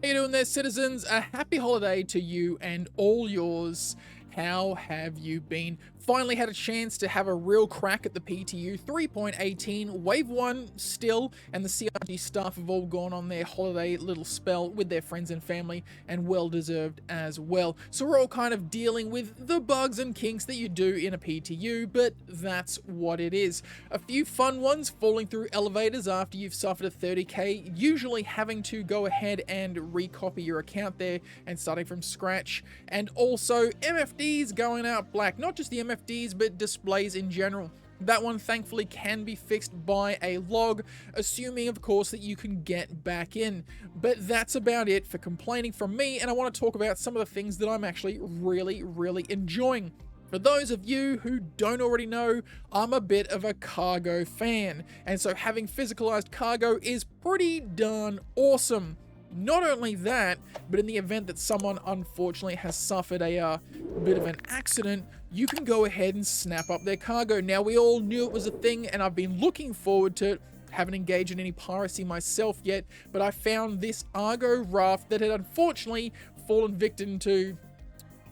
How you doing there, citizens? A happy holiday to you and all yours. How have you been? Finally had a chance to have a real crack at the PTU 3.18, Wave 1 still, and the CRG staff have all gone on their holiday little spell with their friends and family, and well deserved as well. So we're all kind of dealing with the bugs and kinks that you do in a PTU, but that's what it is. A few fun ones: falling through elevators after you've suffered a 30k, usually having to go ahead and recopy your account there and starting from scratch, and also MFDs going out black. Not just the MFDs, but displays in general. That one thankfully can be fixed by a log, assuming of course that you can get back in. But that's about it for complaining from me, and I want to talk about some of the things that I'm actually really enjoying. For those of you who don't already know, I'm a bit of a cargo fan, and so having physicalized cargo is pretty darn awesome. Not only that, but in the event that someone unfortunately has suffered a bit of an accident, you can go ahead and snap up their cargo. Now, we all knew it was a thing, and I've been looking forward to it. Haven't engaged in any piracy myself yet, but I found this Argo raft that had unfortunately fallen victim to,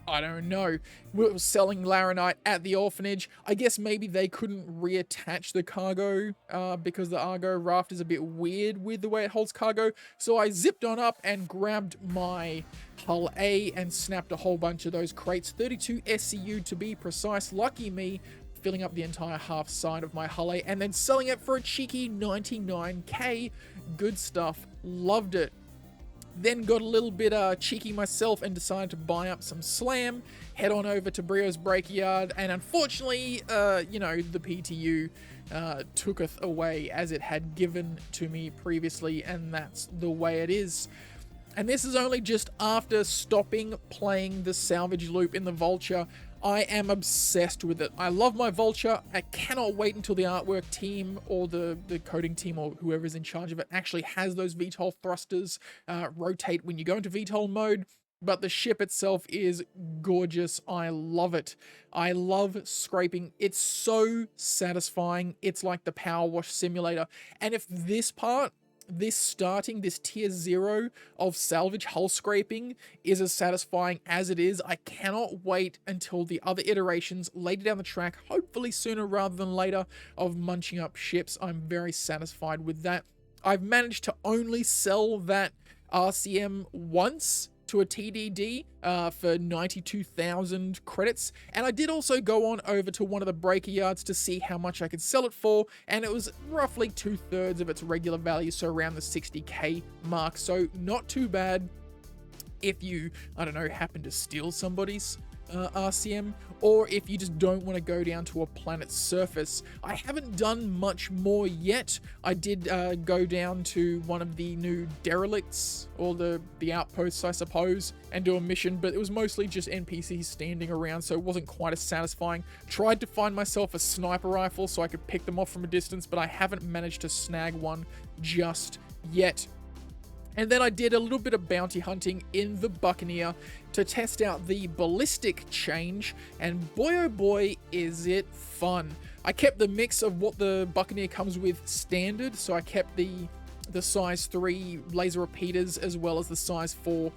I don't know, we were selling Laranite at the orphanage. I guess maybe they couldn't reattach the cargo because the Argo raft is a bit weird with the way it holds cargo. So I zipped on up and grabbed my Hull A and snapped a whole bunch of those crates, 32 SCU to be precise. Lucky me, filling up the entire half side of my Hull A and then selling it for a cheeky 99k. Good stuff, loved it. Then got a little bit cheeky myself and decided to buy up some Slam, head on over to Brio's Breakyard, and unfortunately, the PTU tooketh away as it had given to me previously, and that's the way it is. And this is only just after stopping playing the salvage loop in the Vulture. I am obsessed with it. I love my Vulture. I cannot wait until the artwork team or the coding team or whoever is in charge of it actually has those VTOL thrusters rotate when you go into VTOL mode. But the ship itself is gorgeous. I love it. I love scraping. It's so satisfying. It's like the Power Wash Simulator. And if this tier 0 of salvage hull scraping is as satisfying as it is, I cannot wait until the other iterations later down the track, hopefully sooner rather than later, of munching up ships. I'm very satisfied with that. I've managed to only sell that RCM once to a TDD for 92,000 credits, and I did also go on over to one of the breaker yards to see how much I could sell it for, and it was roughly 2/3 of its regular value, so around the 60k mark, so not too bad if you, I don't know, happen to steal somebody's RCM, or if you just don't want to go down to a planet's surface. I haven't done much more yet. I did go down to one of the new derelicts, or the outposts, I suppose, and do a mission, but it was mostly just NPCs standing around, so it wasn't quite as satisfying. Tried to find myself a sniper rifle so I could pick them off from a distance, but I haven't managed to snag one just yet. And then I did a little bit of bounty hunting in the Buccaneer to test out the ballistic change, and boy oh boy is it fun. I kept the mix of what the Buccaneer comes with standard, so I kept the size 3 laser repeaters as well as the size 4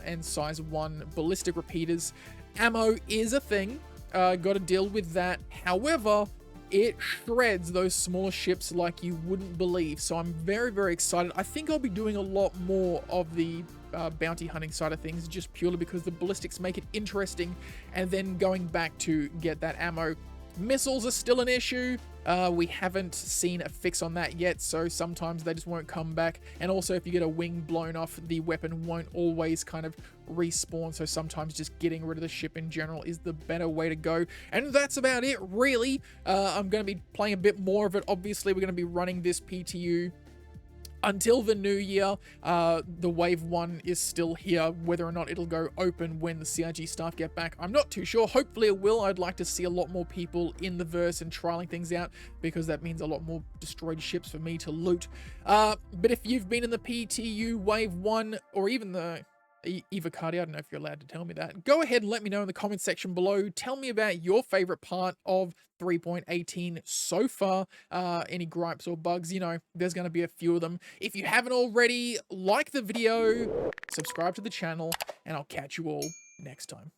and size 1 ballistic repeaters. Ammo is a thing, got to deal with that. However, it shreds those smaller ships like you wouldn't believe, so I'm very excited. I think I'll be doing a lot more of the bounty hunting side of things, just purely because the ballistics make it interesting, and then going back to get that ammo. Missiles are still an issue. We haven't seen a fix on that yet, so sometimes they just won't come back. And also, if you get a wing blown off, the weapon won't always kind of respawn, so sometimes just getting rid of the ship in general is the better way to go. And that's about it, really. I'm going to be playing a bit more of it. Obviously, we're going to be running this PTU until the new year. The Wave 1 is still here. Whether or not it'll go open when the CRG staff get back, I'm not too sure. Hopefully it will. I'd like to see a lot more people in the verse and trialing things out, because that means a lot more destroyed ships for me to loot. But if you've been in the PTU Wave 1, or even the Evacardi, I don't know if you're allowed to tell me that. Go ahead and let me know in the comment section below. Tell me about your favorite part of 3.18 so far. Any gripes or bugs, you know, there's going to be a few of them. If you haven't already, like the video, subscribe to the channel, and I'll catch you all next time.